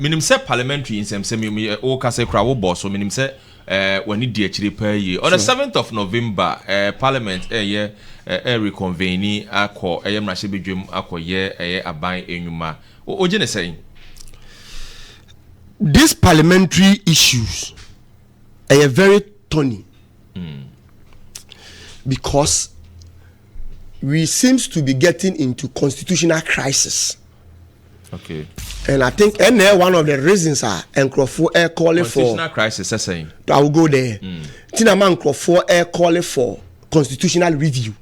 Minim say parliamentary in some semi o Kasa kra wo boss so minim say when it actually per year on the 7th of November parliament reconvene akọ mrahye bedwam akọye aban enwuma o je ne say these parliamentary issues are very thorny because we seems to be getting into constitutional crisis. Okay. And I think one of the reasons are Nkrofo air calling for constitutional crisis. Saying I will go there. Tinama Nkrofo air calling for constitutional review.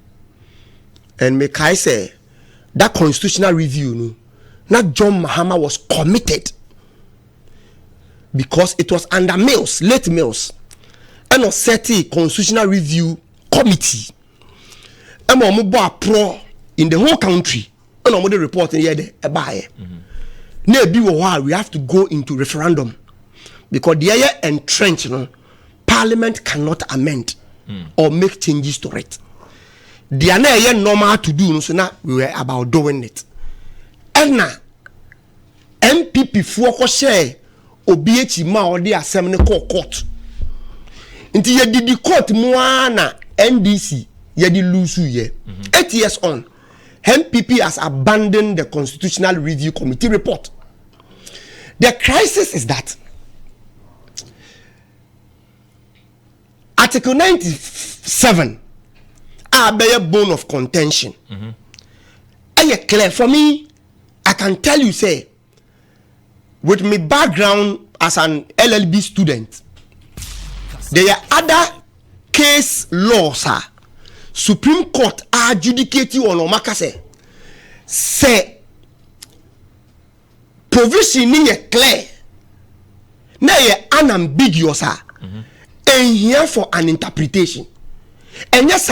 And make I say that constitutional review, no, not John Mahama was committed because it was under Mills, late Mills, and a certain constitutional review committee. And mo pro in the whole country. And I'm reporting here the buy. We have to go into referendum because the area entrenched, you know, Parliament cannot amend or make changes to it. They are not normal to do, so now we were about doing it. And now MPP for share OBH ma or the assembly court. Until you did the court moana NDC you did lose ye 8 years on. MPP has abandoned the Constitutional Review Committee report. The crisis is that Article 97 are bare bone of contention. And clear for me, I can tell you, say, with my background as an LLB student, there are other case laws, Supreme Court adjudicating on Omakase say provision in clear na ye unambiguous and here for an interpretation. And yes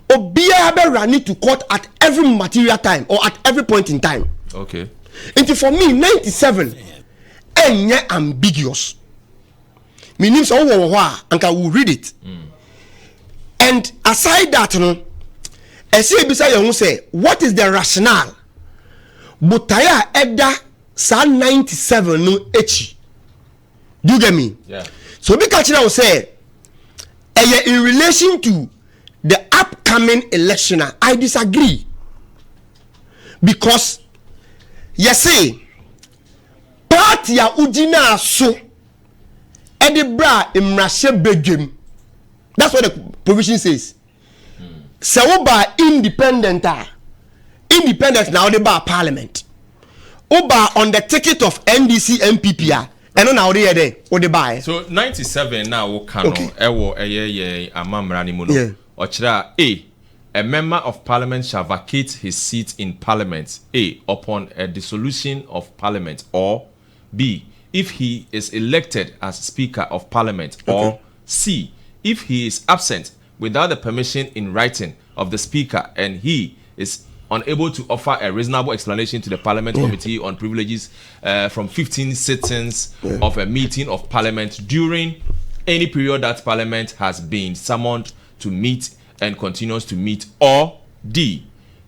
obia be running to court at every material time or at every point in time. Okay. And for me 97 and ambiguous. Meaning so and I will read it. And aside that, I say, what is the rationale? Butaya Edda San 97 no echi. Do you get me? Yeah. So because I will say, in relation to the upcoming election, I disagree. Because you see, party ya ujina so edibra imrashe begem. That's what the provision says. So Oba independent now they bar parliament. Oba on the ticket of NDC MPP and now they are there or they buy. So 97 now can ewo amamrani muno. Ochra a member of parliament shall vacate his seat in parliament A upon a dissolution of parliament, or B if he is elected as speaker of parliament, or C if he is absent without the permission in writing of the speaker and he is unable to offer a reasonable explanation to the Parliament Committee on Privileges from 15 sittings of a meeting of Parliament during any period that Parliament has been summoned to meet and continues to meet, or D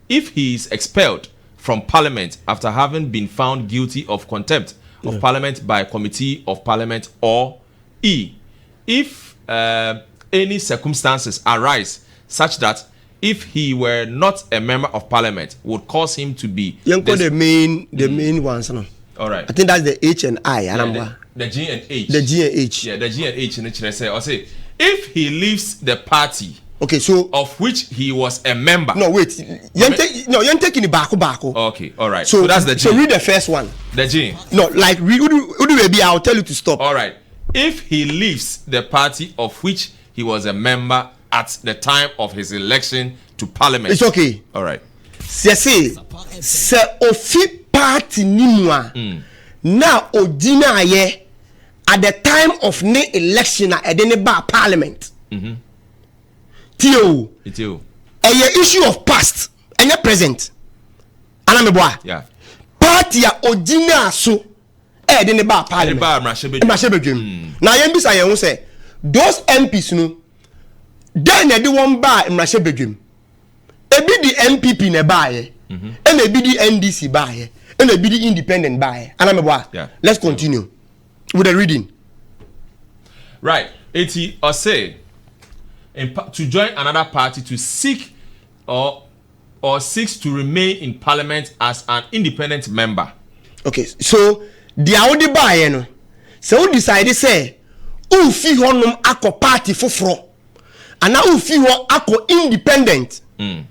if he is expelled from Parliament after having been found guilty of contempt of Parliament by a Committee of Parliament, or E if any circumstances arise such that if he were not a member of parliament would cause him to be the main ones, no? All right, I think that's the H and I. The G and H. The G and H. Yeah, the G and H in the say or say if he leaves the party, okay, so of which he was a member. No, wait. You're taking the bako. Okay, all right. So that's the G. So read the first one. The G. No, like I'll tell you to stop. All right. If he leaves the party of which he was a member at the time of his election to parliament, it's okay. All right. Se ofi party nimwa na odina ye at the time of ne election at the ba parliament. Tio. A issue of past and present. Anameboa. Yeah. Party ya odina so the ba parliament. Now yembisa ye say those MPs no then they one bar in Rasha bedroom. Ebi the MPP ne buy and ebi the NDC buy and they be the independent by. Yeah. Let's continue with the reading. Right. 80 or say to join another party to seek or seeks to remain in parliament as an independent member. Okay, so the audi buy no. So who decide say ufi honum ako party foforo and now ufi ho ako independent. Do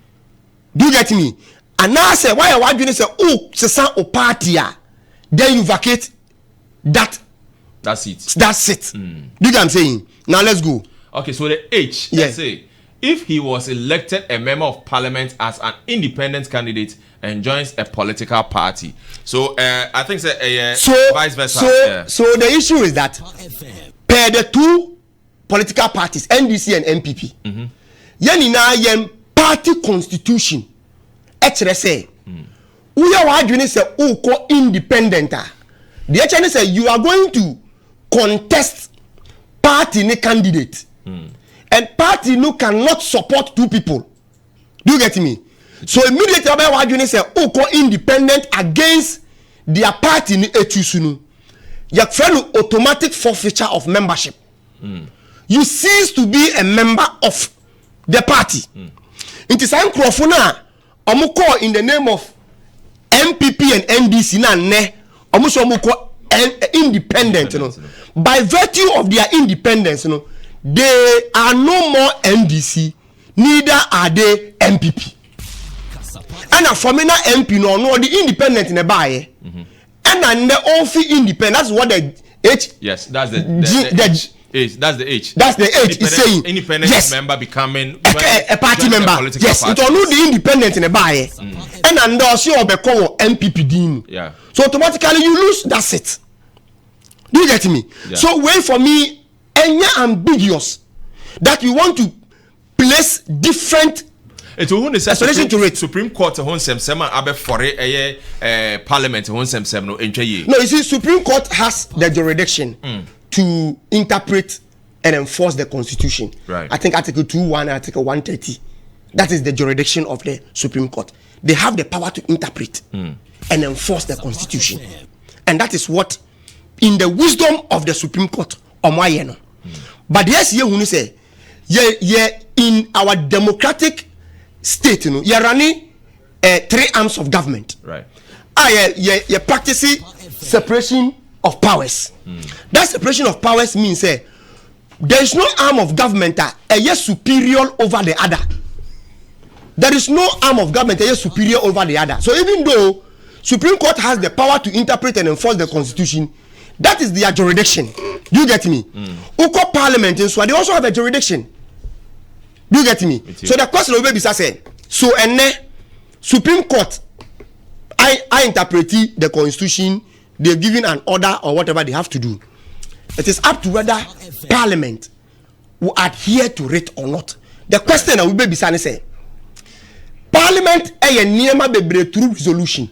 you get me? And now say why you say sesa o party then you vacate that's it. Do you get what I'm saying? Now let's go. Okay, so the H, let's say if he was elected a member of parliament as an independent candidate and joins a political party. So I think vice versa. So the issue is that per the two political parties, NDC and MPP, yen party constitution, say we are doing say independent. The HN say you are going to contest party ni candidate. And party no cannot support two people. Do you get me? So immediately about you say independent against their party ni etusunu. You friend automatic forfeiture of membership. You cease to be a member of the party. It is Ankrofuna Omuko in the name of MPP and NDC na ne Omuko independent. By virtue of their independence, they are no more NDC, neither are they MPP. And a formula MP no the independent in a buy. And the all independent. That's what the H. Yes, that's the H. That's the H. That's the H. It's saying independent member becoming a party member. Yes, it all the independent in a buy. And those you become MPP dean. Yeah. So automatically you lose. That's it. Do you get me? Yeah. So wait for me. And ambiguous that you want to place different explanation to it. Supreme Court abe for parliament no, you see, Supreme Court has the jurisdiction to interpret and enforce the constitution. Right. I think Article 2:1 and Article 130. That is the jurisdiction of the Supreme Court. They have the power to interpret and enforce the constitution. And that is what in the wisdom of the Supreme Court but yes, you say, in our democratic state, you're running 3 arms of government. Right. You're practicing separation of powers. That separation of powers means there is no arm of government superior over the other. There is no arm of government superior over the other. So even though Supreme Court has the power to interpret and enforce the constitution, that is their jurisdiction. Do you get me? Uko Parliament in so they also have a jurisdiction. Do you get me? So the question will be said. So and Supreme Court, I interpret the constitution. They're giving an order or whatever they have to do. It is up to whether Parliament will adhere to it or not. The question that will be say, Parliament through resolution.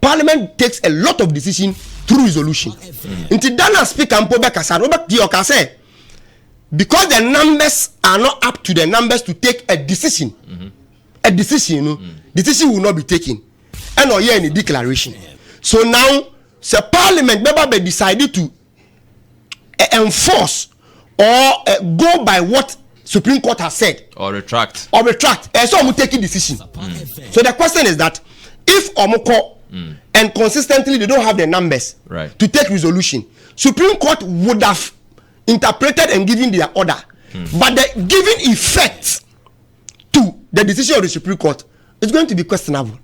Parliament takes a lot of decision through resolution. Until Dana speak and Kasa, because the numbers are not up to the numbers to take a decision. A decision, decision will not be taken. And or hear any declaration. So now, the Parliament member decided to enforce or go by what Supreme Court has said. Or retract. And so I'm taking decision. So the question is that if Omoko and consistently they don't have the numbers to take resolution, Supreme Court would have interpreted and given their order. But the giving effect to the decision of the Supreme Court is going to be questionable.